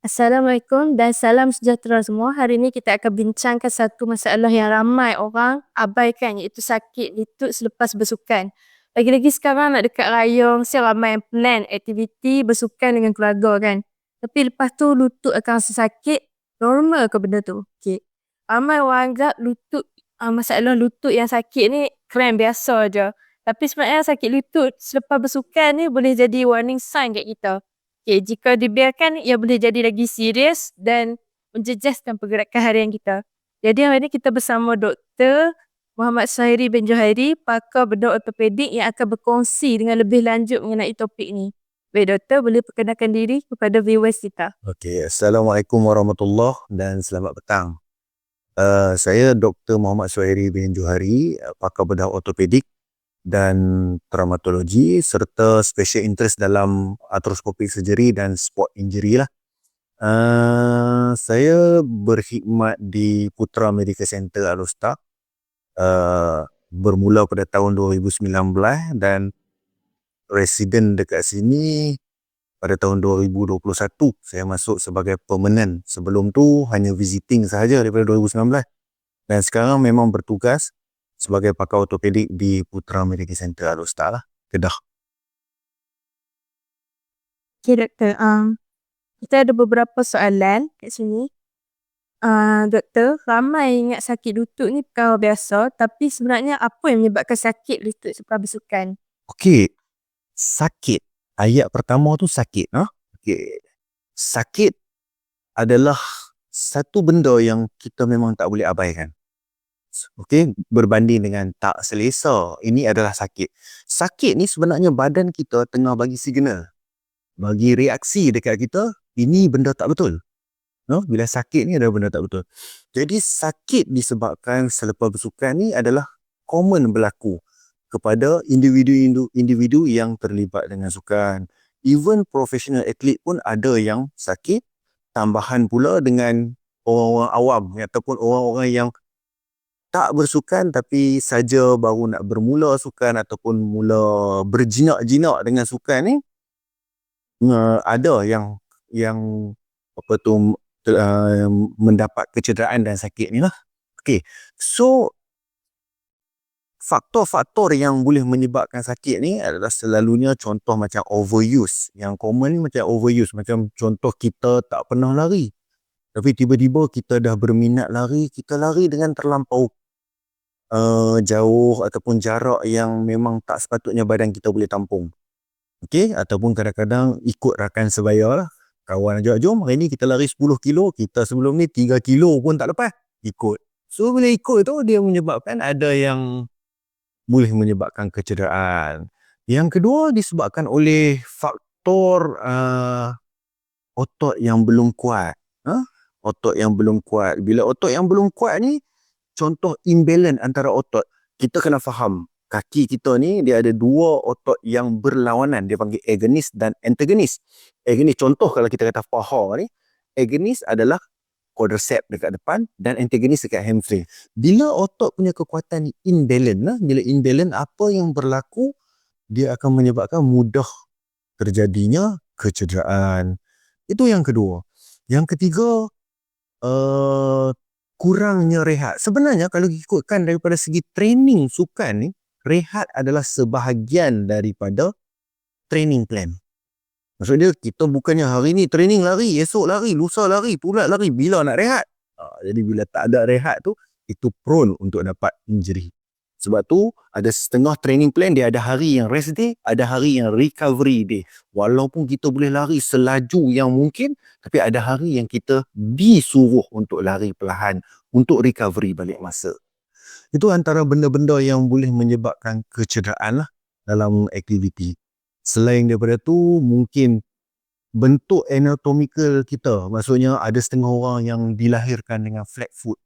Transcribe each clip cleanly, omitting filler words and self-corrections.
Assalamualaikum dan salam sejahtera semua. Hari ini kita akan bincangkan satu masalah yang ramai orang abaikan, iaitu sakit lutut selepas bersukan. Lagi-lagi sekarang nak dekat raya, mesti ramai yang plan aktiviti bersukan dengan keluarga kan. Tapi lepas tu lutut akan rasa sakit, normal ke benda tu? Okay. Ramai orang anggap masalah lutut yang sakit ni cramp biasa je. Tapi sebenarnya sakit lutut selepas bersukan ni boleh jadi warning sign kat kita. Okay, jika dibiarkan, ia boleh jadi lagi serius dan menjejaskan pergerakan harian kita. Jadi hari ini kita bersama Dr. Muhammad Suhairi bin Johari, pakar bedah ortopedik yang akan berkongsi dengan lebih lanjut mengenai topik ni. Baik Doktor, boleh perkenalkan diri kepada viewers kita. Okey, Assalamualaikum warahmatullahi dan selamat petang. Saya Dr. Muhammad Suhairi bin Johari, pakar bedah ortopedik dan traumatologi serta special interest dalam arthroscopic surgery dan sport injury lah. Saya berkhidmat di Putra Medical Center Al-Ustaz bermula pada tahun 2019 dan resident dekat sini pada tahun 2021. Saya masuk sebagai permanent. Sebelum tu hanya visiting sahaja daripada 2019. Dan sekarang memang bertugas sebagai pakar ortopedik di Putra Medical Center Al-Ustaz lah, Kedah. Okay Doktor, kita ada beberapa soalan kat sini. Doktor, ramai ingat sakit lutut ni perkara biasa, tapi sebenarnya apa yang menyebabkan sakit lutut selepas bersukan? Okey, sakit. Ayat pertama tu sakit. Okey. Sakit adalah satu benda yang kita memang tak boleh abaikan. Okey, berbanding dengan tak selesa, ini adalah sakit. Sakit ni sebenarnya badan kita tengah bagi signal, bagi reaksi dekat kita, ini benda tak betul. Bila sakit ni adalah benda tak betul. Jadi sakit disebabkan selepas bersukan ni adalah common berlaku kepada individu yang terlibat dengan sukan. Even professional athlete pun ada yang sakit, tambahan pula dengan orang-orang awam ataupun orang-orang yang tak bersukan tapi saja baru nak bermula sukan ataupun mula berjinak-jinak dengan sukan ni, ada yang apa tu mendapat kecederaan dan sakit ni lah. Okey. So faktor-faktor yang boleh menyebabkan sakit ni adalah selalunya contoh macam overuse. Yang common ni macam overuse, macam contoh kita tak pernah lari. Tapi tiba-tiba kita dah berminat lari, kita lari dengan terlampau jauh ataupun jarak yang memang tak sepatutnya badan kita boleh tampung. Okey, ataupun kadang-kadang ikut rakan sebaya lah. Kawan ajak, jom hari ni kita lari 10 kilo, kita sebelum ni 3 kilo pun tak lepas, ikut. So bila ikut tu dia menyebabkan ada yang boleh menyebabkan kecederaan. Yang kedua disebabkan oleh faktor otot yang belum kuat. Otot yang belum kuat. Bila otot yang belum kuat ni, contoh imbalance antara otot. Kita kena faham, kaki kita ni dia ada dua otot yang berlawanan. Dia panggil agonis dan antagonis. Agonis, contoh kalau kita kata paha ni, agonis adalah quadricep dekat depan dan antagonis dekat hamstring. Bila otot punya kekuatan ni imbalance, bila imbalance, apa yang berlaku, dia akan menyebabkan mudah terjadinya kecederaan. Itu yang kedua. Yang ketiga, kurangnya rehat. Sebenarnya kalau ikutkan daripada segi training sukan ni, rehat adalah sebahagian daripada training plan. Maksudnya kita bukannya hari ni training lari, esok lari, lusa lari, pula lari, bila nak rehat? Jadi bila tak ada rehat tu, itu prone untuk dapat injury. Sebab tu ada setengah training plan dia ada hari yang rest day, ada hari yang recovery day. Walaupun kita boleh lari selaju yang mungkin, tapi ada hari yang kita disuruh untuk lari perlahan untuk recovery balik masa. Itu antara benda-benda yang boleh menyebabkan kecederaan lah dalam aktiviti. Selain daripada tu, mungkin bentuk anatomical kita. Maksudnya ada setengah orang yang dilahirkan dengan flat foot.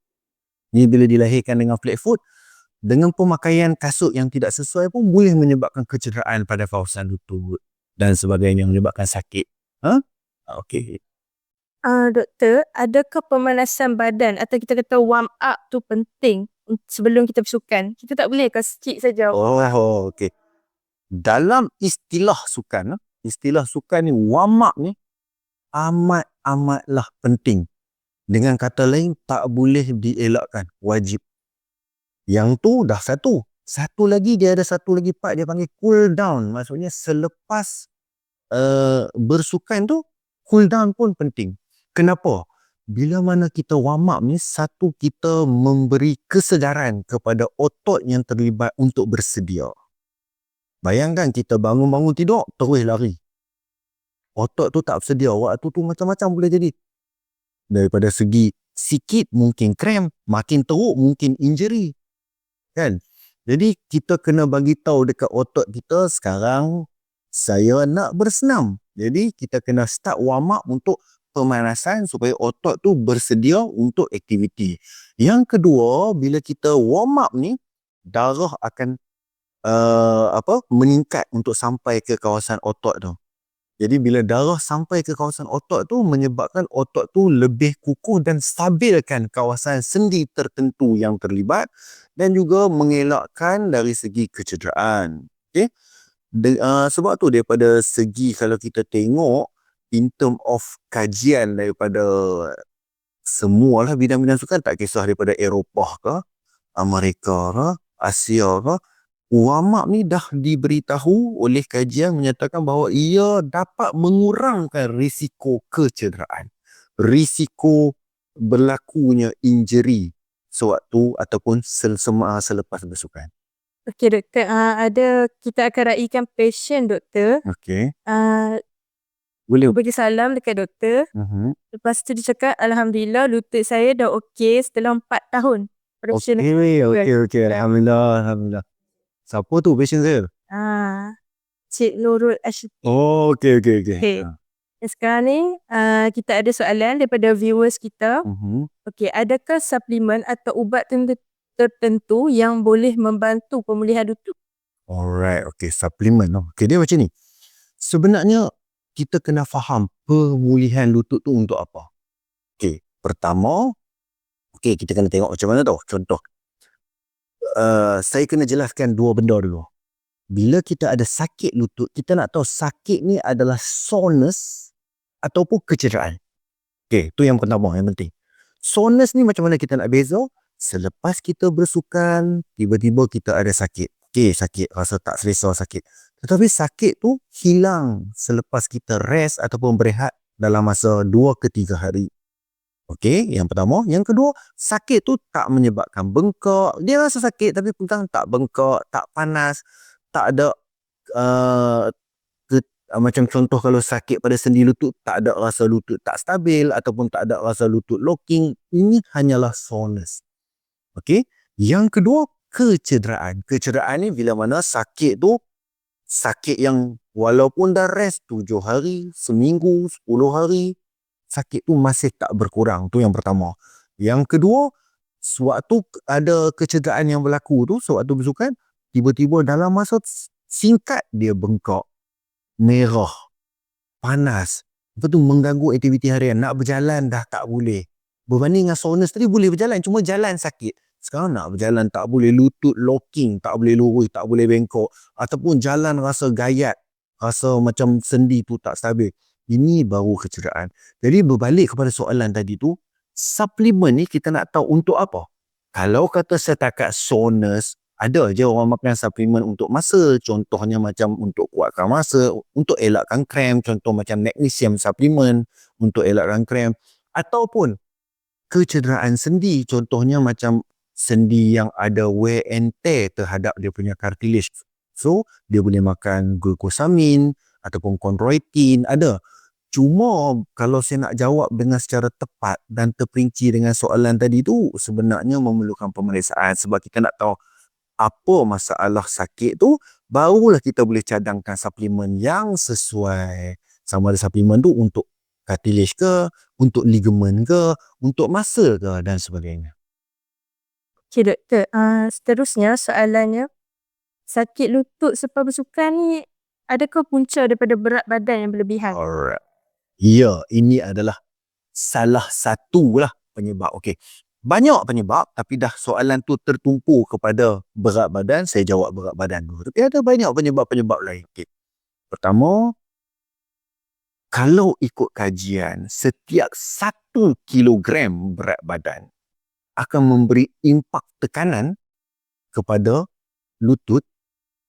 Ni bila dilahirkan dengan flat foot, dengan pemakaian kasut yang tidak sesuai pun boleh menyebabkan kecederaan pada kawasan lutut dan sebagainya, menyebabkan sakit. Okey. Doktor, adakah pemanasan badan atau kita kata warm up tu penting sebelum kita bersukan? Kita tak boleh ke sikit saja? Okey. Dalam istilah sukan ni, warm up ni amat amatlah penting. Dengan kata lain, tak boleh dielakkan, wajib. Yang tu dah satu. Satu lagi, dia ada satu lagi part dia panggil cool down. Maksudnya selepas bersukan tu, cool down pun penting. Kenapa? Bila mana kita warm up ni, satu, kita memberi kesedaran kepada otot yang terlibat untuk bersedia. Bayangkan kita bangun-bangun tidur, terus lari. Otot tu tak bersedia, waktu tu macam-macam boleh jadi. Daripada segi sikit mungkin cramp, makin teruk mungkin injury. Kan? Jadi kita kena bagi tahu dekat otot kita, sekarang saya nak bersenam. Jadi kita kena start warm up untuk pemanasan supaya otot tu bersedia untuk aktiviti. Yang kedua, bila kita warm up ni, darah akan meningkat untuk sampai ke kawasan otot tu. Jadi bila darah sampai ke kawasan otot tu, menyebabkan otot tu lebih kukuh dan stabilkan kawasan sendi tertentu yang terlibat dan juga mengelakkan dari segi kecederaan. Okay? Sebab tu daripada segi kalau kita tengok in term of kajian daripada semualah bidang-bidang sukan, tak kisah daripada Eropah ke, Amerika ke, Asia ke, warm up ni dah diberitahu oleh kajian menyatakan bahawa ia dapat mengurangkan risiko kecederaan, risiko berlakunya injury sewaktu ataupun selepas bersukan. Okey doktor, kita akan raikan pasien doktor. Okey. Uh, Boleh. bagi salam dekat doktor. Lepas tu dia cakap, Alhamdulillah lutut saya dah okey setelah 4 tahun. Okey. Alhamdulillah. Siapa tu patient saya? Cik Nurul Ashid. Oh, okey. Okay. Sekarang ni kita ada soalan daripada viewers kita. Okey, adakah suplemen atau ubat tertentu yang boleh membantu pemulihan lutut? Alright, okey, suplemen. Okey, dia macam ni. Sebenarnya kita kena faham pemulihan lutut tu untuk apa. Okey, pertama, kita kena tengok macam mana tu. Contoh, saya kena jelaskan dua benda dulu. Bila kita ada sakit lutut, kita nak tahu sakit ni adalah soreness ataupun kecederaan. Okey, tu yang pertama, yang penting. Soreness ni macam mana kita nak beza? Selepas kita bersukan, tiba-tiba kita ada sakit. Okey, sakit, rasa tak selesa sakit. Tetapi sakit tu hilang selepas kita rest ataupun berehat dalam masa 2 ke 3 hari. Okey, yang pertama. Yang kedua, sakit tu tak menyebabkan bengkak. Dia rasa sakit tapi bukan tak bengkak, tak panas, tak ada macam contoh kalau sakit pada sendi lutut, tak ada rasa lutut tak stabil ataupun tak ada rasa lutut locking. Ini hanyalah soreness. Okey. Yang kedua, kecederaan. Kecederaan ni bila mana sakit tu, sakit yang walaupun dah rest 7 hari, seminggu, 10 hari, sakit tu masih tak berkurang. Tu yang pertama. Yang kedua, sewaktu ada kecederaan yang berlaku tu, sewaktu bersukan, tiba-tiba dalam masa singkat dia bengkak, merah, panas. Lepas tu mengganggu aktiviti harian. Nak berjalan dah tak boleh. Berbanding dengan soreness tadi boleh berjalan, cuma jalan sakit. Sekarang nak berjalan tak boleh, lutut locking, tak boleh lurus, tak boleh bengkok. Ataupun jalan rasa gayat, rasa macam sendi tu tak stabil. Ini baru kecederaan. Jadi berbalik kepada soalan tadi tu, suplemen ni kita nak tahu untuk apa? Kalau kata setakat soreness, ada je orang makan suplemen untuk masa. Contohnya macam untuk kuatkan masa, untuk elakkan cramp. Contoh macam magnesium suplemen untuk elakkan cramp. Ataupun kecederaan sendi. Contohnya macam sendi yang ada wear and tear terhadap dia punya cartilage. So, dia boleh makan glucosamine ataupun chondroitin. Ada. Cuma kalau saya nak jawab dengan secara tepat dan terperinci dengan soalan tadi tu, sebenarnya memerlukan pemeriksaan sebab kita nak tahu apa masalah sakit tu, barulah kita boleh cadangkan suplemen yang sesuai. Sama ada suplemen tu untuk cartilage ke, untuk ligament ke, untuk muscle ke dan sebagainya. Okey doktor, seterusnya soalannya, sakit lutut selepas bersukan ni adakah punca daripada berat badan yang berlebihan? Alright. Ya, ini adalah salah satu lah penyebab. Okey. Banyak penyebab, tapi dah soalan tu tertumpu kepada berat badan, saya jawab berat badan dulu. Tapi ada banyak penyebab-penyebab lain. Okay. Pertama, Kalau ikut kajian, setiap 1 kilogram berat badan akan memberi impak tekanan kepada lutut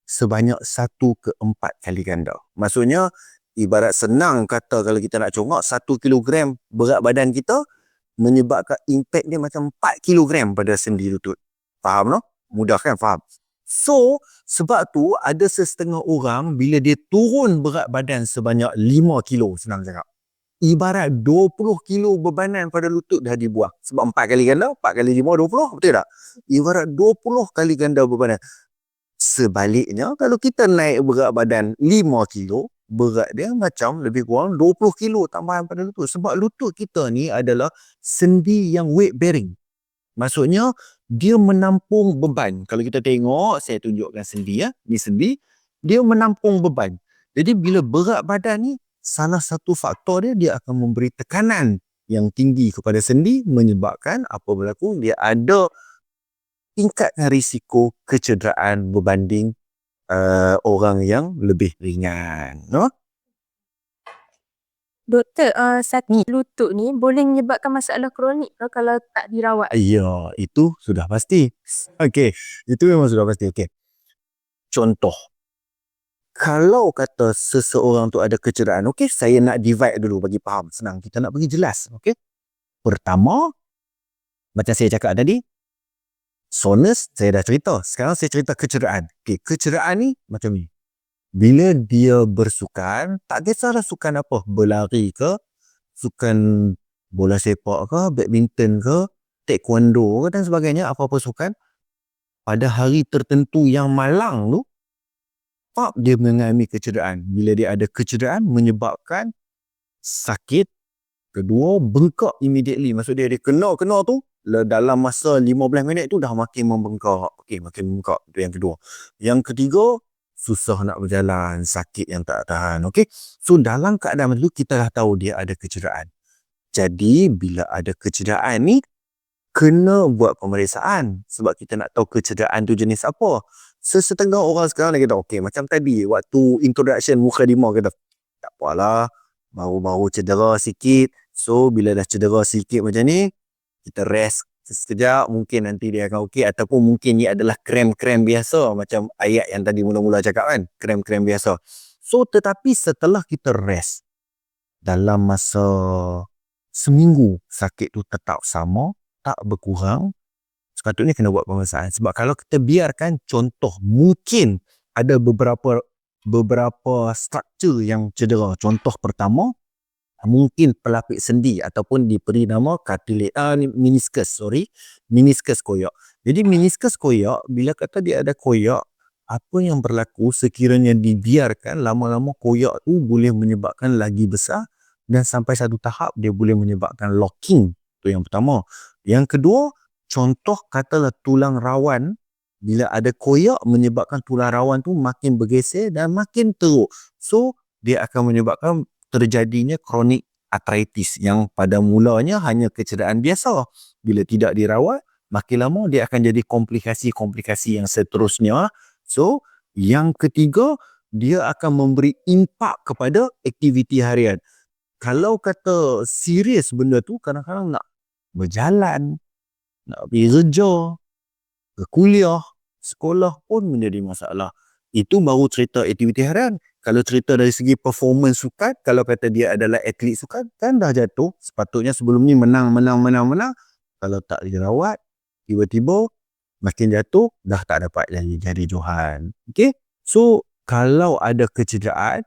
sebanyak 1/4 kali ganda. Maksudnya, ibarat senang kata kalau kita nak congak, 1 kilogram berat badan kita menyebabkan impak dia macam 4 kilogram pada sendi lutut. Faham no? Mudah kan faham? So, sebab tu ada setengah orang bila dia turun berat badan sebanyak 5 kilo, senang cakap. Ibarat 20 kilo bebanan pada lutut dah dibuang. Sebab 4 kali ganda, 4 kali 5, 20, betul tak? Ibarat 20 kali ganda bebanan. Sebaliknya, kalau kita naik berat badan 5 kilo, berat dia macam lebih kurang 20 kilo tambahan pada lutut. Sebab lutut kita ni adalah sendi yang weight bearing. Maksudnya, dia menampung beban. Kalau kita tengok, saya tunjukkan sendi ya. Ni sendi, dia menampung beban. Jadi, bila berat badan ni, salah satu faktor dia akan memberi tekanan yang tinggi kepada sendi, menyebabkan apa berlaku, dia ada tingkatkan risiko kecederaan berbanding orang yang lebih ringan. No? Doktor, sakit lutut ni boleh menyebabkan masalah kronik ke kalau tak dirawat? Ya, itu sudah pasti. Okey, itu memang sudah pasti. Okey. Contoh, kalau kata seseorang tu ada kecederaan, okey, saya nak divide dulu bagi faham. Senang, kita nak bagi jelas. Okey. Pertama, macam saya cakap tadi, soreness saya dah cerita. Sekarang saya cerita kecederaan. Okey, kecederaan ni macam ni. Bila dia bersukan, tak kisahlah sukan apa, berlari ke, sukan bola sepak ke, badminton ke, taekwondo ke dan sebagainya, apa-apa sukan, pada hari tertentu yang malang tu, dia mengalami kecederaan. Bila dia ada kecederaan, menyebabkan sakit. Kedua, bengkak immediately. Maksud dia kena tu, dalam masa 15 minit tu dah makin membengkak. Okey, makin membengkak. Itu yang kedua. Yang ketiga, susah nak berjalan, sakit yang tak tahan. Okey. So, dalam keadaan itu, kita dah tahu dia ada kecederaan. Jadi, bila ada kecederaan ni, kena buat pemeriksaan. Sebab kita nak tahu kecederaan tu jenis apa. Sesetengah orang sekarang dia kata, okey, macam tadi, waktu introduction mukadimah kata, tak apalah, baru-baru cedera sikit. So, bila dah cedera sikit macam ni, kita rest sekejap, mungkin nanti dia akan okey. Ataupun mungkin ni adalah krem-krem biasa. Macam ayat yang tadi mula-mula cakap kan, krem-krem biasa. So, tetapi setelah kita rest, dalam masa seminggu, sakit tu tetap sama, tak berkurang, sepatutnya kena buat pemeriksaan. Sebab kalau kita biarkan, contoh, mungkin ada beberapa struktur yang cedera. Contoh pertama, mungkin pelapis sendi ataupun diberi nama meniscus koyak. Jadi meniscus koyak, bila kata dia ada koyak, apa yang berlaku sekiranya dibiarkan, lama-lama koyak tu boleh menyebabkan lagi besar dan sampai satu tahap dia boleh menyebabkan locking. Itu yang pertama. Yang kedua, contoh katalah tulang rawan, bila ada koyak menyebabkan tulang rawan tu makin bergeser dan makin teruk. So, dia akan menyebabkan terjadinya chronic arthritis yang pada mulanya hanya kecederaan biasa. Bila tidak dirawat, makin lama dia akan jadi komplikasi-komplikasi yang seterusnya. So, yang ketiga, dia akan memberi impak kepada aktiviti harian. Kalau kata serius benda tu, kadang-kadang nak berjalan, nak pergi kerja, ke kuliah, sekolah pun menjadi masalah. Itu baru cerita aktiviti harian. Kalau cerita dari segi performance sukan, kalau kata dia adalah atlet sukan, kan dah jatuh. Sepatutnya sebelum ni menang. Kalau tak dirawat, tiba-tiba makin jatuh, dah tak dapat lagi jadi Johan. Okay? So, kalau ada kecederaan,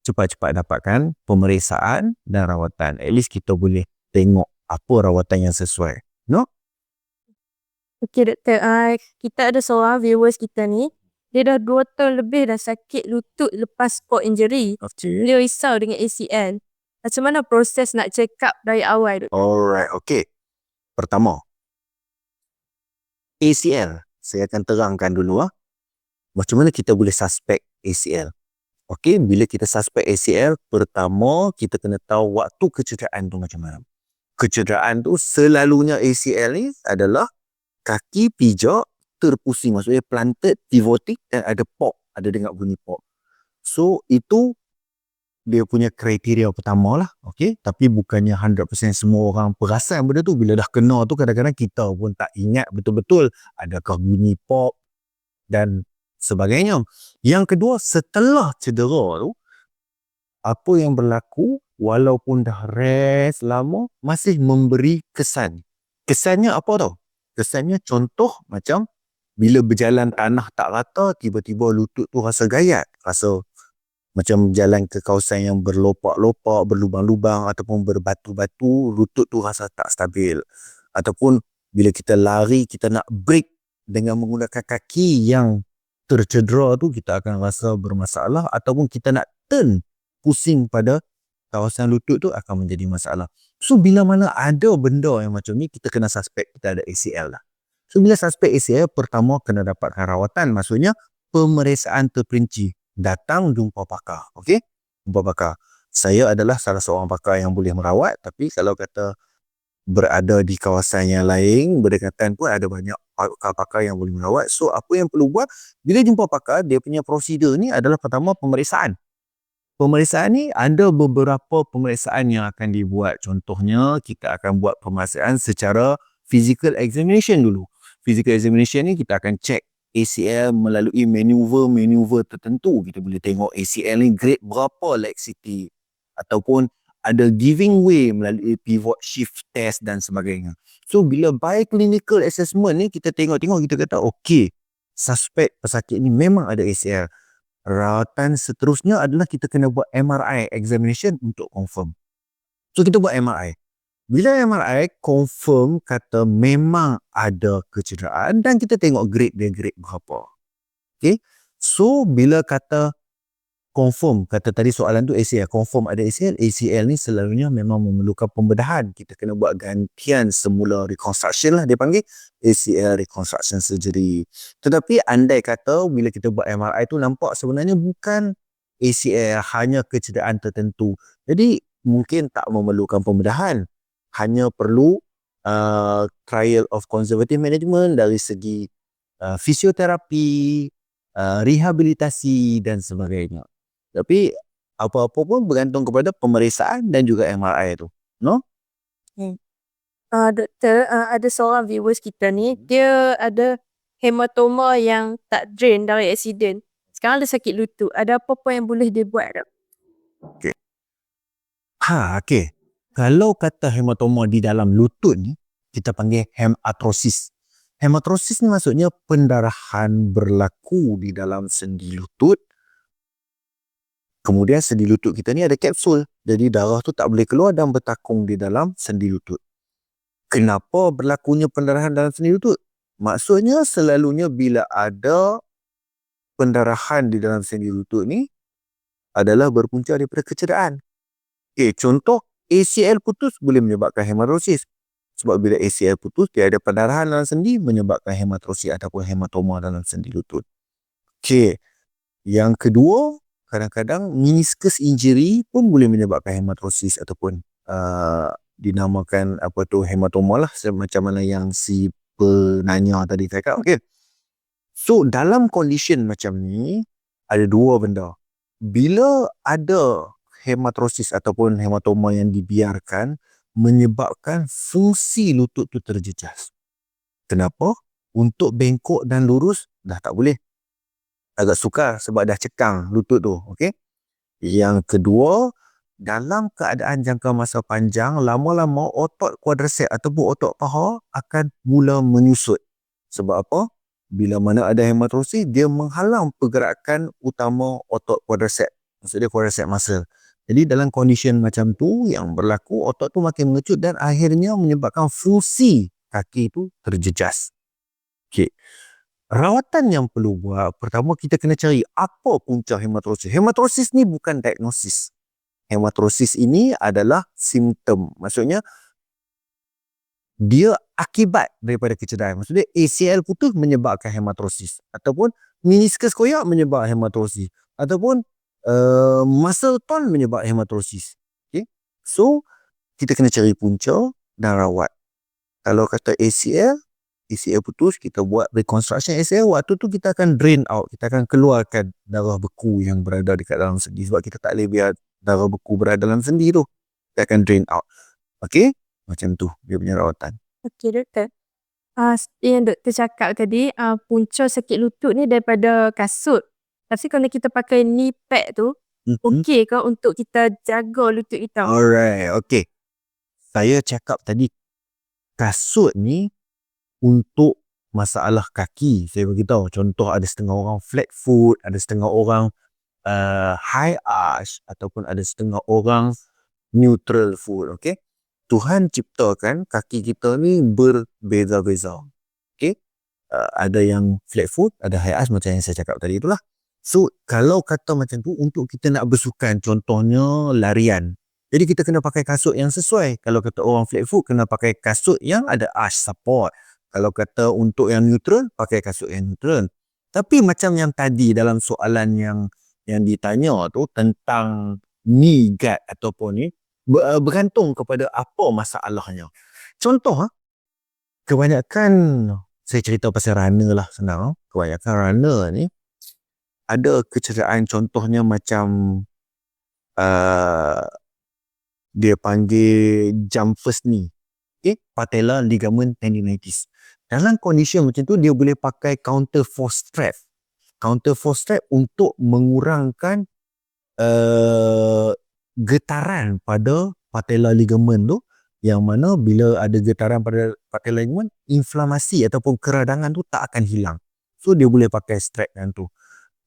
cepat-cepat dapatkan pemeriksaan dan rawatan. At least kita boleh tengok apa rawatan yang sesuai. No? Okey doktor, kita ada seorang viewers kita ni, dia dah 2 tahun lebih dah sakit lutut lepas sport injury. Okay. Dia risau dengan ACL. Macam mana proses nak check up dari awal doktor? Alright, okay. Pertama, ACL. Saya akan terangkan dulu. Macam mana kita boleh suspek ACL. Okay, bila kita suspek ACL, pertama kita kena tahu waktu kecederaan tu macam mana. Kecederaan tu selalunya ACL ni adalah kaki pijak terpusing. Maksudnya planted, pivoting dan ada pop. Ada dengar bunyi pop. So, itu dia punya kriteria pertama lah, okey, tapi bukannya 100% semua orang perasan benda tu. Bila dah kena tu kadang-kadang kita pun tak ingat betul-betul adakah bunyi pop dan sebagainya. Yang kedua, setelah cedera tu, apa yang berlaku walaupun dah rest lama masih memberi kesan. Kesannya apa tau? Kesannya contoh macam bila berjalan tanah tak rata, tiba-tiba lutut tu rasa gayat, rasa macam jalan ke kawasan yang berlopak-lopak, berlubang-lubang ataupun berbatu-batu, lutut tu rasa tak stabil. Ataupun bila kita lari, kita nak brake dengan menggunakan kaki yang tercedera tu, kita akan rasa bermasalah. Ataupun kita nak turn pusing pada kawasan lutut tu akan menjadi masalah. So bila mana ada benda yang macam ni, kita kena suspek kita ada ACL lah. So bila suspek ACL, pertama kena dapatkan rawatan, maksudnya pemeriksaan terperinci. Datang jumpa pakar, okey? Jumpa pakar. Saya adalah salah seorang pakar yang boleh merawat, tapi kalau kata berada di kawasan yang lain, berdekatan pun ada banyak pakar-pakar yang boleh merawat. So apa yang perlu buat bila jumpa pakar, dia punya prosedur ni adalah pertama pemeriksaan. Pemeriksaan ni ada beberapa pemeriksaan yang akan dibuat. Contohnya kita akan buat pemeriksaan secara physical examination dulu. Physical examination ni kita akan check ACL melalui maneuver tertentu. Kita boleh tengok ACL ni grade berapa laxity, ataupun ada giving way melalui pivot shift test dan sebagainya. So bila bioclinical assessment ni kita tengok-tengok, kita kata okey, suspek pesakit ni memang ada ACL. Rawatan seterusnya adalah kita kena buat MRI examination untuk confirm. So kita buat MRI. Bila MRI confirm kata memang ada kecederaan, dan kita tengok grade dia grade berapa. Okay. So bila kata confirm, kata tadi soalan tu ACL, confirm ada ACL, ACL ni selalunya memang memerlukan pembedahan. Kita kena buat gantian semula reconstruction lah, dia panggil ACL reconstruction surgery. Tetapi andai kata bila kita buat MRI tu nampak sebenarnya bukan ACL, hanya kecederaan tertentu, jadi mungkin tak memerlukan pembedahan, hanya perlu trial of conservative management dari segi fisioterapi, rehabilitasi dan sebagainya. Tapi apa-apa pun bergantung kepada pemeriksaan dan juga MRI tu. No? Doktor, ada seorang viewers kita ni, dia ada hematoma yang tak drain dari accident. Sekarang dia sakit lutut. Ada apa-apa yang boleh dia buat tak? Okay. Okay. Kalau kata hematoma di dalam lutut ni, kita panggil hematrosis. Hematrosis ni maksudnya pendarahan berlaku di dalam sendi lutut. Kemudian sendi lutut kita ni ada kapsul. Jadi darah tu tak boleh keluar dan bertakung di dalam sendi lutut. Kenapa berlakunya pendarahan dalam sendi lutut? Maksudnya selalunya bila ada pendarahan di dalam sendi lutut ni adalah berpunca daripada kecederaan. Contoh ACL putus boleh menyebabkan hematrosis. Sebab bila ACL putus, dia ada pendarahan dalam sendi menyebabkan hematrosis ataupun hematoma dalam sendi lutut. Yang kedua, kadang-kadang meniscus injury pun boleh menyebabkan hematrosis ataupun dinamakan hematoma lah, macam mana yang si penanya tadi cakap. So dalam condition macam ni ada dua benda. Bila ada hematrosis ataupun hematoma yang dibiarkan, menyebabkan fungsi lutut tu terjejas. Kenapa? Untuk bengkok dan lurus dah tak boleh. Agak sukar sebab dah cekang lutut tu. Yang kedua, dalam keadaan jangka masa panjang, lama-lama otot quadriceps ataupun otot paha akan mula menyusut. Sebab apa? Bila mana ada hematrosis, dia menghalang pergerakan utama otot quadriceps. Maksudnya quadriceps muscle. Jadi dalam condition macam tu yang berlaku, otot tu makin mengecut dan akhirnya menyebabkan fungsi kaki tu terjejas. Rawatan yang perlu buat, pertama kita kena cari apa punca hematrosis. Hematrosis ni bukan diagnosis. Hematrosis ini adalah simptom. Maksudnya dia akibat daripada kecederaan. Maksudnya ACL putus menyebabkan hematrosis, ataupun meniscus koyak menyebabkan hematrosis, ataupun muscle torn menyebabkan hematrosis. So kita kena cari punca dan rawat. Kalau kata ACL putus, kita buat reconstruction ACL. Waktu tu kita akan drain out, kita akan keluarkan darah beku yang berada dekat dalam sendi, sebab kita tak boleh biar darah beku berada dalam sendi tu. Dia akan drain out. Okay? Macam tu dia punya rawatan. Okey doktor. Seperti yang doktor cakap tadi, punca sakit lutut ni daripada kasut. Tapi kalau kita pakai knee pad tu, okey ke untuk kita jaga lutut kita? Alright, okay. Saya cakap tadi kasut ni untuk masalah kaki. Saya beritahu, contoh ada setengah orang flat foot, ada setengah orang high arch, ataupun ada setengah orang neutral foot. Okay? Tuhan ciptakan kaki kita ni berbeza-beza. Okay? Ada yang flat foot, ada high arch macam yang saya cakap tadi itulah. So, kalau kata macam tu, untuk kita nak bersukan, contohnya larian. Jadi kita kena pakai kasut yang sesuai. Kalau kata orang flat foot, kena pakai kasut yang ada arch support. Kalau kata untuk yang neutral, pakai kasut yang neutral. Tapi macam yang tadi dalam soalan yang ditanya tu tentang knee guard ataupun ni, bergantung kepada apa masalahnya. Contoh, kebanyakan, saya cerita pasal runner lah senang. Kebanyakan runner ni ada kecederaan, contohnya macam dia panggil jumpers knee. Okay? Patella ligament tendinitis. Dalam kondisi macam tu, dia boleh pakai counter force strap. Counter force strap untuk mengurangkan getaran pada patella ligament tu, yang mana bila ada getaran pada patella ligament, inflamasi ataupun keradangan tu tak akan hilang. So dia boleh pakai strap yang tu.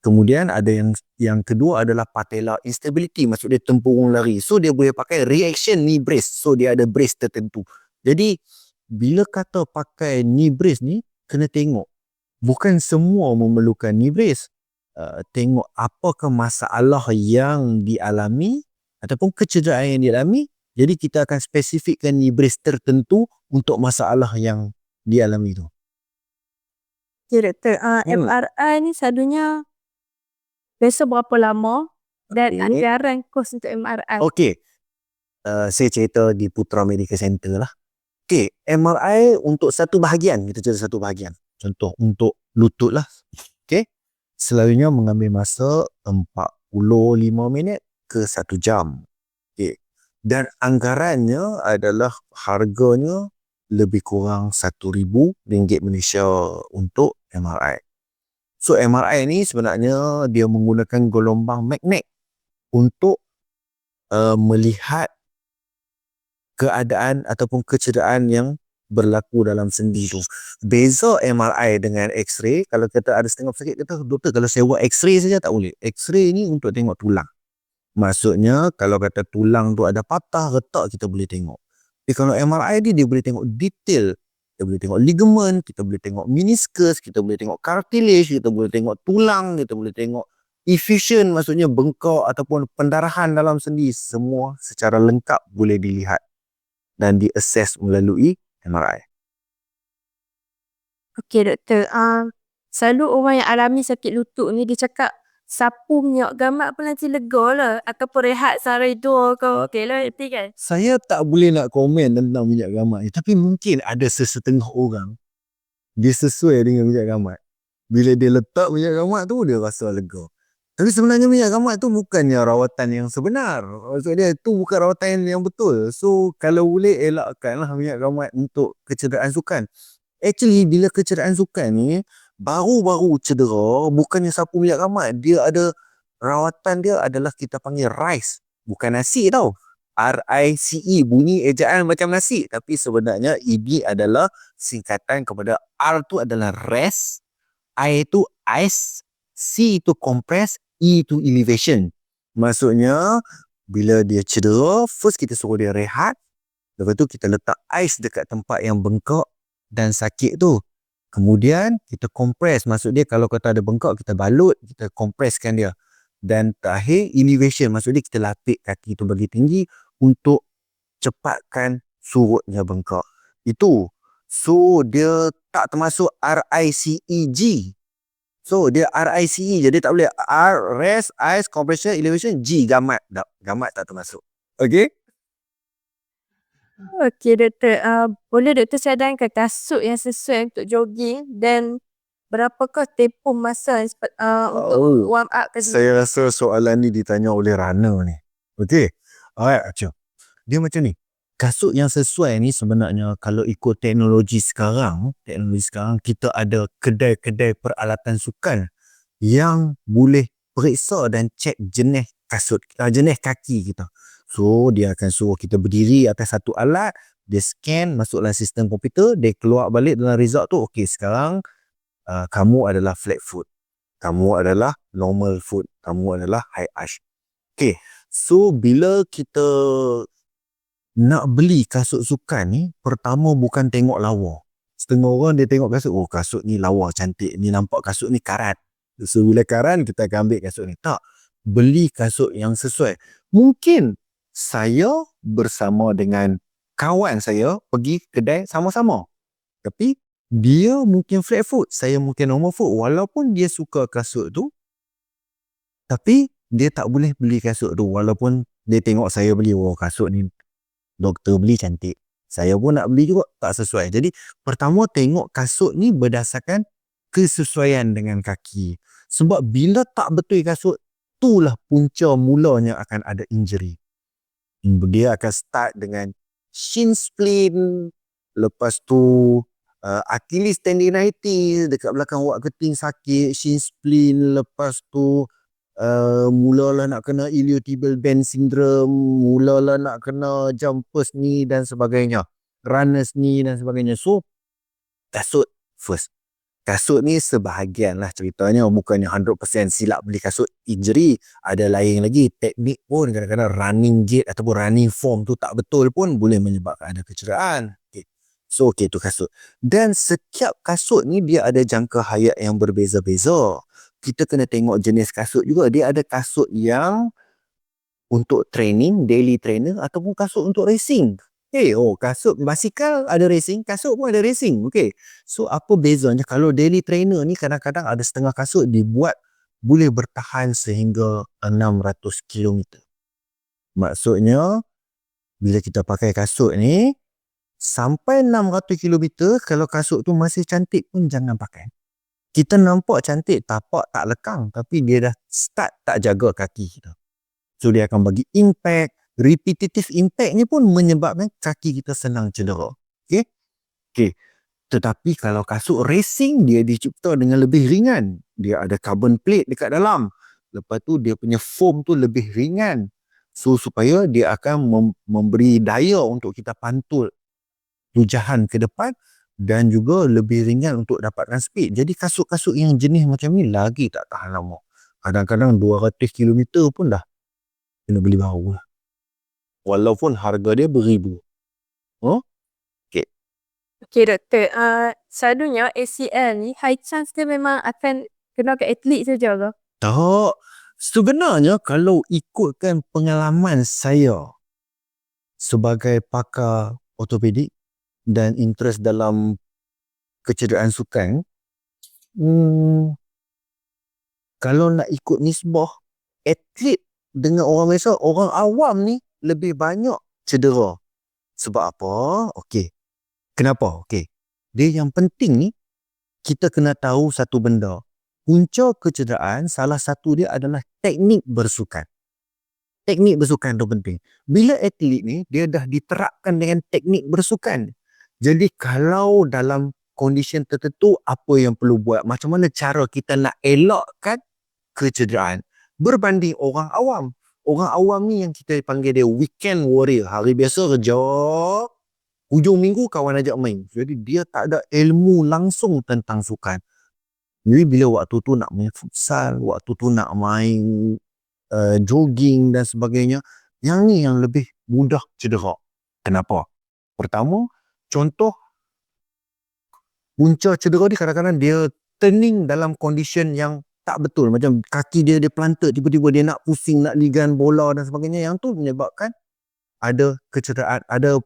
Kemudian ada yang kedua adalah patella instability, maksud dia tempurung lari. So dia boleh pakai reaction knee brace. So dia ada brace tertentu. Jadi bila kata pakai knee brace ni, kena tengok. Bukan semua memerlukan knee brace. Tengok apakah masalah yang dialami ataupun kecederaan yang dialami. Jadi kita akan spesifikkan knee brace tertentu untuk masalah yang dialami tu. Okay doktor, MRI ni selalunya biasa berapa lama dan anggaran kos untuk MRI? Okey. Saya cerita di Putra Medical Center lah. Okey, MRI untuk satu bahagian, kita cerita satu bahagian. Contoh untuk lutut lah. Okey. Selalunya mengambil masa 45 minit ke 1 jam. Okey. Dan anggarannya adalah harganya lebih kurang RM1,000 Malaysia untuk MRI. So MRI ni sebenarnya dia menggunakan gelombang magnet untuk melihat keadaan ataupun kecederaan yang berlaku dalam sendi tu. Beza MRI dengan X-ray, kalau kita ada setengah sakit, kata doktor kalau saya buat X-ray saja tak boleh. X-ray ni untuk tengok tulang. Maksudnya kalau kata tulang tu ada patah, retak, kita boleh tengok. Tapi kalau MRI dia boleh tengok detail. Kita boleh tengok ligament, kita boleh tengok meniscus, kita boleh tengok cartilage, kita boleh tengok tulang, kita boleh tengok effusion, maksudnya bengkak ataupun pendarahan dalam sendi. Semua secara lengkap boleh dilihat dan diassess melalui MRI. Okey doktor, selalu orang yang alami sakit lutut ni dia cakap sapu minyak gamat pun nanti lega lah, ataupun rehat sehari dua ke, okey lah nanti kan. Saya tak boleh nak komen tentang minyak gamat ni, tapi mungkin ada sesetengah orang dia sesuai dengan minyak gamat. Bila dia letak minyak gamat tu, dia rasa lega. Tapi sebenarnya minyak gamat tu bukannya rawatan yang sebenar. Maksud dia tu bukan rawatan yang betul. So kalau boleh elakkanlah minyak gamat untuk kecederaan sukan. Actually bila kecederaan sukan ni baru-baru cedera, bukannya sapu minyak gamat, dia ada rawatan, dia adalah kita panggil RICE, bukan nasi tau. RICE, bunyi ejaan macam nasi, tapi sebenarnya ini adalah singkatan kepada R tu adalah rest, I tu ice, C itu compress, E itu elevation. Maksudnya bila dia cedera, first kita suruh dia rehat, lepas tu kita letak ice dekat tempat yang bengkak dan sakit tu. Kemudian kita compress, maksud dia kalau kata ada bengkak, kita balut, kita compresskan dia. Dan terakhir elevation, maksud dia kita lapik kaki tu bagi tinggi untuk cepatkan surutnya bengkak. Itu. So dia tak termasuk RICEG. So dia RICE je, dia tak boleh R, rest, ice, compression, elevation, G, gamat. Gamat tak termasuk. Okay? Okey doktor, boleh doktor cadangkan kasut yang sesuai untuk jogging dan berapakah tempoh masa untuk warm up tadi? Saya rasa soalan ni ditanya oleh runner ni. Okay. Alright, Acah. Dia macam ni. Kasut yang sesuai ni sebenarnya kalau ikut teknologi sekarang kita ada kedai-kedai peralatan sukan yang boleh periksa dan cek jenis kasut, jenis kaki kita. So, dia akan suruh kita berdiri atas satu alat, dia scan, masuk dalam sistem komputer, dia keluar balik dalam result tu, okey, sekarang kamu adalah flat foot, kamu adalah normal foot, kamu adalah high arch. Okey, so bila kita nak beli kasut sukan ni, pertama bukan tengok lawa. Setengah orang dia tengok kasut, oh kasut ni lawa, cantik, ni nampak kasut ni karat. So bila karat, kita akan ambil kasut ni. Tak, beli kasut yang sesuai. Mungkin saya bersama dengan kawan saya pergi kedai sama-sama. Tapi dia mungkin flat foot, saya mungkin normal foot. Walaupun dia suka kasut tu, tapi dia tak boleh beli kasut tu. Walaupun dia tengok saya beli, oh kasut ni doktor beli cantik, saya pun nak beli juga, tak sesuai. Jadi pertama tengok kasut ni berdasarkan kesesuaian dengan kaki. Sebab bila tak betul kasut, itulah punca mulanya akan ada injury. Dia akan start dengan shin splint, lepas tu Achilles tendinitis, dekat belakang wak keting sakit, shin splint, lepas tu mulalah nak kena iliotibial band syndrome, mulalah nak kena jumpers knee dan sebagainya, runners knee dan sebagainya. So kasut first. Kasut ni sebahagian lah ceritanya, bukannya 100% silap beli kasut injury. Ada lain lagi, teknik pun kadang-kadang running gait ataupun running form tu tak betul pun boleh menyebabkan ada kecederaan. Okay. So okay, tu kasut. Dan setiap kasut ni dia ada jangka hayat yang berbeza-beza. Kita kena tengok jenis kasut juga. Dia ada kasut yang untuk training, daily trainer, ataupun kasut untuk racing. Kasut basikal ada racing, kasut pun ada racing. Okay. So apa bezanya? Kalau daily trainer ni kadang-kadang ada setengah kasut dibuat boleh bertahan sehingga 600 km. Maksudnya bila kita pakai kasut ni sampai 600 km, kalau kasut tu masih cantik pun jangan pakai. Kita nampak cantik, tapak tak lekang, tapi dia dah start tak jaga kaki kita. So dia akan bagi impact, repetitive impact ni pun menyebabkan kaki kita senang cedera. Okay? Okay. Tetapi kalau kasut racing, dia dicipta dengan lebih ringan. Dia ada carbon plate dekat dalam. Lepas tu dia punya foam tu lebih ringan. So supaya dia akan memberi daya untuk kita pantul tujahan ke depan, dan juga lebih ringan untuk dapatkan speed. Jadi kasut-kasut yang jenis macam ni lagi tak tahan lama. Kadang-kadang 200 km pun dah kena beli baru lah. Walaupun harga dia beribu. Okay. Okay doktor, selalunya ACL ni high chance dia memang akan kena ke atlet saja ke? Tak. Sebenarnya kalau ikutkan pengalaman saya sebagai pakar ortopedik dan interest dalam kecederaan sukan, kalau nak ikut nisbah atlet dengan orang biasa, orang awam ni lebih banyak cedera. Sebab apa? Okey. Kenapa? Okey. Dia yang penting ni, kita kena tahu satu benda. Punca kecederaan, salah satu dia adalah teknik bersukan. Teknik bersukan tu penting. Bila atlet ni, dia dah diterapkan dengan teknik bersukan. Jadi kalau dalam kondisi tertentu, apa yang perlu buat? Macam mana cara kita nak elakkan kecederaan? Berbanding orang awam. Orang awam ni yang kita panggil dia weekend warrior. Hari biasa kerja, hujung minggu kawan ajak main. Jadi dia tak ada ilmu langsung tentang sukan. Jadi bila waktu tu nak main futsal, waktu tu nak main jogging dan sebagainya, yang ni yang lebih mudah cedera. Kenapa? Pertama, contoh punca cedera dia kadang-kadang dia turning dalam condition yang tak betul. Macam kaki dia planted, tiba-tiba dia nak pusing, nak ligan bola dan sebagainya. Yang tu menyebabkan ada kecederaan, ada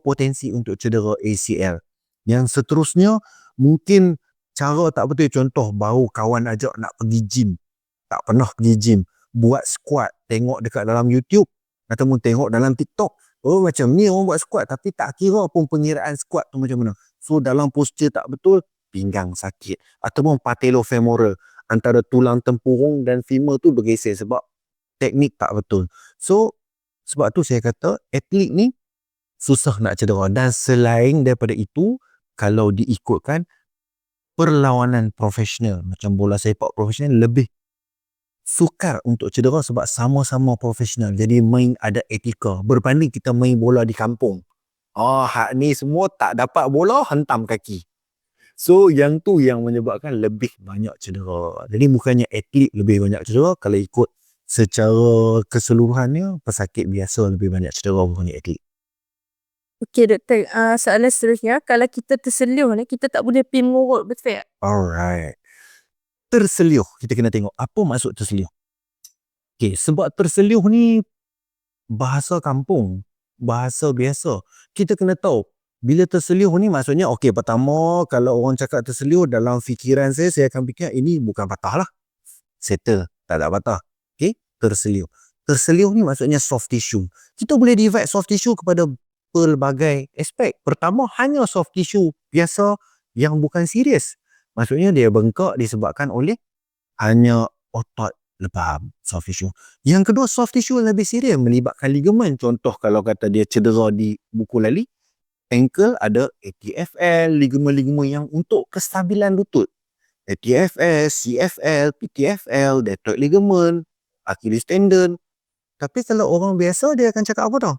potensi untuk cedera ACL. Yang seterusnya, mungkin cara tak betul. Contoh, baru kawan ajak nak pergi gym, tak pernah pergi gym, buat squat, tengok dekat dalam YouTube ataupun tengok dalam TikTok, oh macam ni orang buat squat, tapi tak kira pun pengiraan squat tu macam mana. So dalam posture tak betul, pinggang sakit, ataupun patellofemoral, antara tulang tempurung dan femur tu bergeser sebab teknik tak betul. So Sebab tu saya kata atlet ni susah nak cedera. Dan selain daripada itu, kalau diikutkan perlawanan profesional macam bola sepak profesional lebih sukar untuk cedera sebab sama-sama profesional. Jadi main ada etika berbanding kita main bola di kampung. Hak ni semua tak dapat bola, hentam kaki. So yang tu yang menyebabkan lebih banyak cedera. Jadi bukannya atlet lebih banyak cedera, kalau ikut secara keseluruhannya pesakit biasa lebih banyak cedera bukannya atlet. Okey doktor, soalan seterusnya, kalau kita terseluh ni, kita tak boleh pergi mengurut, betul tak? Alright. Terseliuh, kita kena tengok apa maksud terseliuh. Okay, sebab terseliuh ni bahasa kampung, bahasa biasa. Kita kena tahu, bila terseliuh ni maksudnya, okay, pertama kalau orang cakap terseliuh, dalam fikiran saya akan fikir ini bukan patah lah. Settle, tak ada patah. Okay, terseliuh. Terseliuh ni maksudnya soft tissue. Kita boleh divide soft tissue kepada pelbagai aspek. Pertama, hanya soft tissue biasa yang bukan serius. Maksudnya dia bengkak disebabkan oleh hanya otot lebam, soft tissue. Yang kedua, soft tissue lebih serius melibatkan ligamen. Contoh kalau kata dia cedera di buku lali, ankle ada ATFL, ligamen-ligamen yang untuk kestabilan lutut. ATFL, CFL, PTFL, deltoid ligament, Achilles tendon. Tapi kalau orang biasa dia akan cakap apa tau?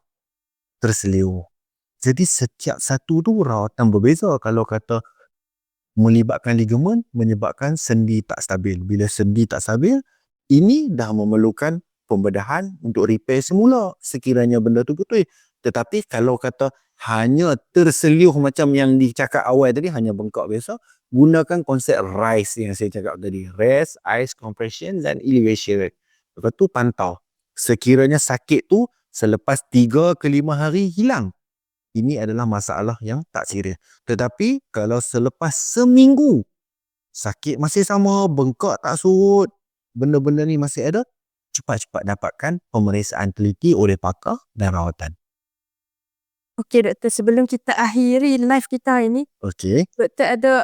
Terseliuh. Jadi setiap satu tu rawatan berbeza. Kalau kata melibatkan ligamen, menyebabkan sendi tak stabil. Bila sendi tak stabil, ini dah memerlukan pembedahan untuk repair semula sekiranya benda tu betul. Tetapi kalau kata hanya terseliuh macam yang dicakap awal tadi, hanya bengkak biasa, gunakan konsep RICE yang saya cakap tadi. Rest, ice, compression dan elevation. Lepas tu pantau. Sekiranya sakit tu selepas 3 ke 5 hari hilang, ini adalah masalah yang tak serius. Tetapi kalau selepas seminggu sakit masih sama, bengkak tak surut, benda-benda ni masih ada, cepat-cepat dapatkan pemeriksaan teliti oleh pakar dan rawatan. Okey doktor, sebelum kita akhiri live kita hari ni, Okey. doktor ada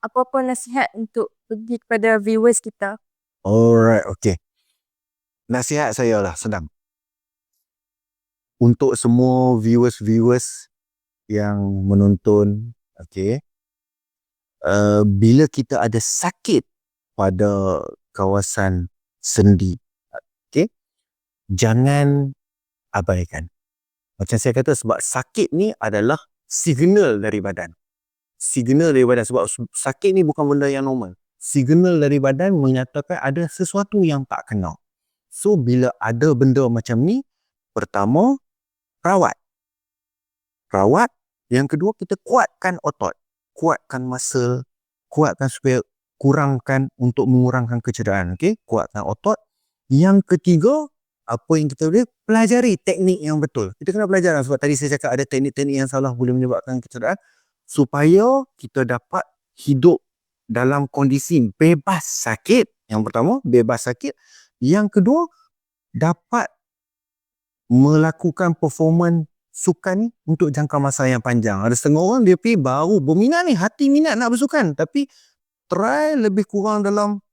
apa-apa nasihat untuk pergi kepada viewers kita? Alright, okey. Nasihat saya lah, senang. Untuk semua viewers yang menonton, okey, bila kita ada sakit pada kawasan sendi, okey, jangan abaikan. Macam saya kata, sebab sakit ni adalah signal dari badan. Signal dari badan, sebab sakit ni bukan benda yang normal. Signal dari badan menyatakan ada sesuatu yang tak kena. So bila ada benda macam ni, pertama rawat. Yang kedua, kita kuatkan otot, kuatkan muscle, kuatkan supaya untuk mengurangkan kecederaan. Okay? Kuatkan otot. Yang ketiga, apa yang kita boleh pelajari teknik yang betul. Kita kena belajar, sebab tadi saya cakap ada teknik-teknik yang salah boleh menyebabkan kecederaan, supaya kita dapat hidup dalam kondisi bebas sakit. Yang pertama, bebas sakit. Yang kedua, dapat melakukan performance sukan ni untuk jangka masa yang panjang. Ada setengah orang dia pergi baru berminat ni, hati minat nak bersukan, tapi try lebih kurang dalam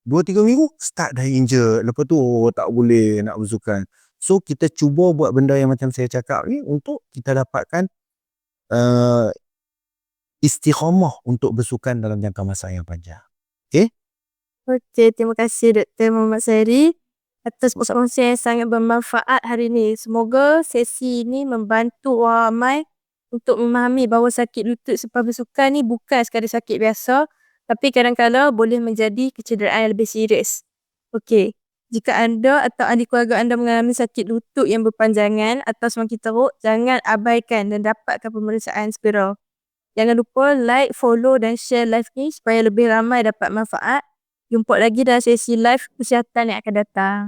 2-3 minggu start dah injured, lepas tu tak boleh nak bersukan. So kita cuba buat benda yang macam saya cakap ni untuk kita dapatkan istiqamah untuk bersukan dalam jangka masa yang panjang. Okay? Okey, terima kasih Dr. Muhammad Sairi atas perkongsian yang sangat bermanfaat hari ini. Semoga sesi ini membantu orang ramai untuk memahami bahawa sakit lutut selepas bersukan ni bukan sekadar sakit biasa, tapi kadang-kadang boleh menjadi kecederaan yang lebih serius. Okey, jika anda atau ahli keluarga anda mengalami sakit lutut yang berpanjangan atau semakin teruk, jangan abaikan dan dapatkan pemeriksaan segera. Jangan lupa like, follow dan share live ni supaya lebih ramai dapat manfaat. Jumpa lagi dalam sesi live kesihatan yang akan datang.